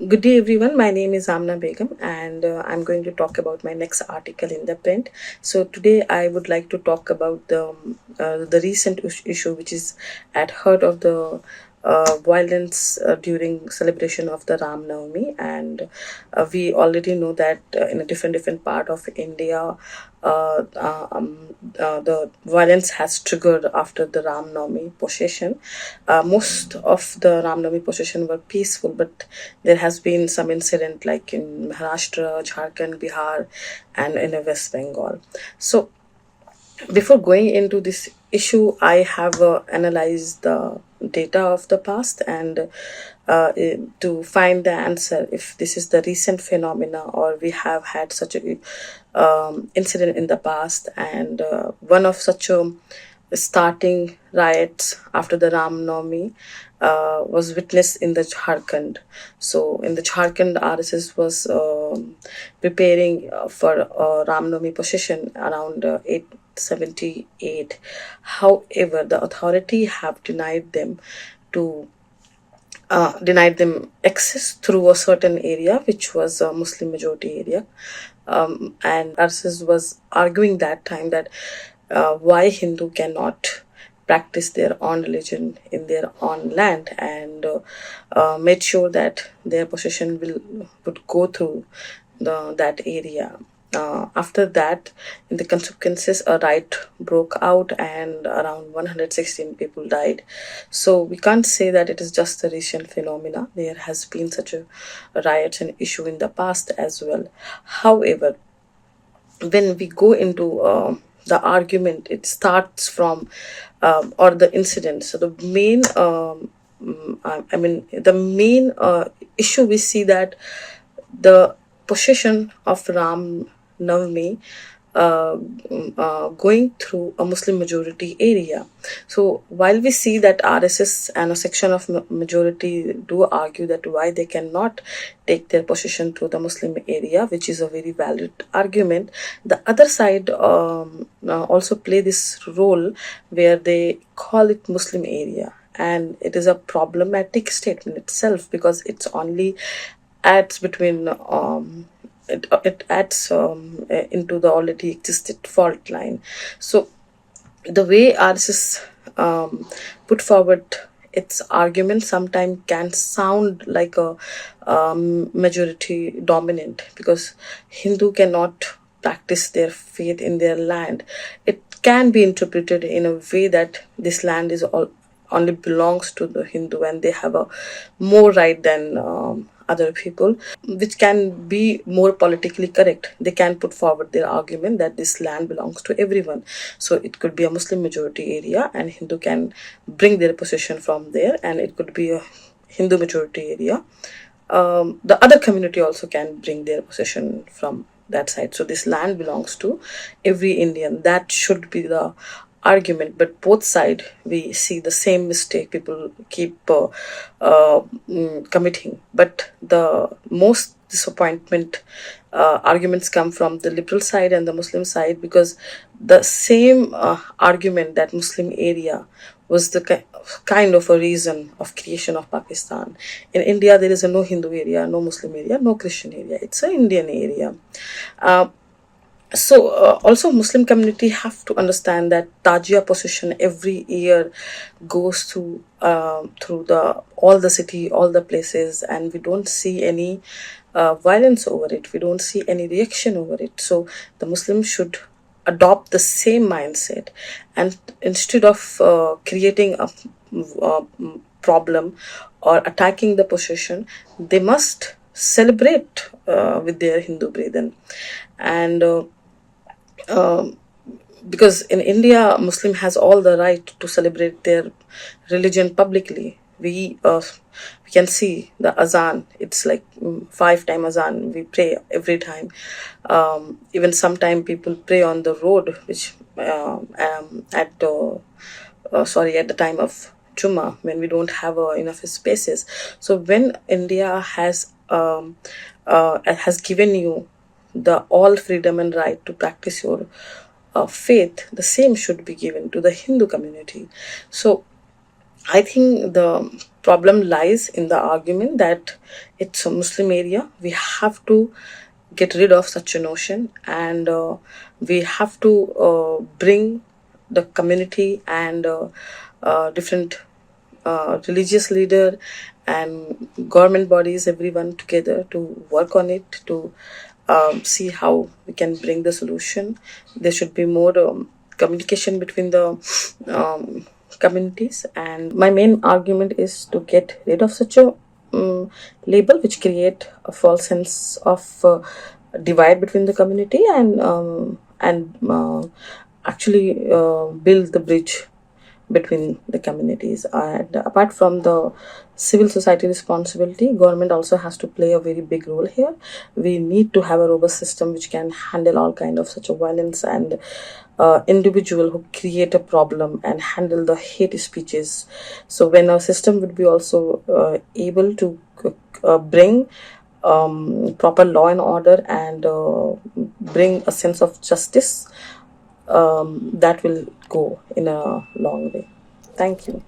Good day, everyone. My name is Amna Begam, and I'm going to talk about my next article in the print. So today, I would like to talk about the recent issue, which is at heart of the violence during celebration of the Ram Navami, and we already know that in a different part of India, the violence has triggered after the Ram Navami procession. Most of the Ram Navami procession were peaceful, but there has been some incident like in Maharashtra, Jharkhand, Bihar, and in West Bengal. So before going into this issue, I have analyzed the data of the past and to find the answer if this is the recent phenomena or we have had such a incident in the past. And one of such a starting riots after the Ram Navami was witnessed in the Jharkhand. So in the Jharkhand, RSS was preparing for Ram Navami procession around 878. However, the authority have denied them access through a certain area, which was a Muslim majority area. And RSS was arguing that time that why Hindu cannot practice their own religion in their own land, and made sure that their possession would go through that area. After that, in the consequences, a riot broke out and around 116 people died. So we can't say that it is just a recent phenomena. There has been such a riots and issue in the past as well. However, when we go into the argument, it starts from or the incident. So the main the main issue, we see that the possession of Ram Navami going through a Muslim majority area. So while we see that RSS and a section of majority do argue that why they cannot take their possession to the Muslim area, which is a very valid argument, the other side also play this role where they call it Muslim area. And it is a problematic statement itself because it's only adds between it adds into the already existed fault line. So the way RSS put forward its argument sometimes can sound like a majority dominant because Hindu cannot practice their faith in their land. It can be interpreted in a way that this land is only belongs to the Hindu and they have a more right than other people, which can be more politically correct. They can put forward their argument that this land belongs to everyone. So it could be a Muslim majority area and Hindu can bring their possession from there, and it could be a Hindu majority area. The other community also can bring their possession from that side. So this land belongs to every Indian. That should be the argument, but both side we see the same mistake people keep committing. But the most disappointment arguments come from the liberal side and the Muslim side, because the same argument that Muslim area was the kind of a reason of creation of Pakistan. In India, there is a no Hindu area, no Muslim area, no Christian area. It's an Indian area. Also Muslim community have to understand that Tajia procession every year goes through the all the city, all the places, and we don't see any violence over it. We don't see any reaction over it. So the Muslims should adopt the same mindset, and instead of creating a problem or attacking the procession, they must celebrate with their Hindu brethren. And because in India, Muslim has all the right to celebrate their religion publicly. We can see the azan. It's like 5 time azan. We pray every time. Even sometime people pray on the road, which at the time of Juma, when we don't have enough spaces. So when India has given you the all freedom and right to practice your faith, the same should be given to the Hindu community. So I think problem lies in the argument that it's a Muslim area. We have to get rid of such a notion, and we have to bring the community and different religious leader and government bodies, everyone together to work on it, to see how we can bring the solution. There should be more communication between the communities, and my main argument is to get rid of such a label which create a false sense of divide between the community, and actually build the bridge between the communities. And apart from the civil society responsibility, government also has to play a very big role here. We need to have a robust system which can handle all kind of such a violence and individual who create a problem and handle the hate speeches. So when our system would be also able to bring proper law and order and bring a sense of justice, that will go in a long way. Thank you.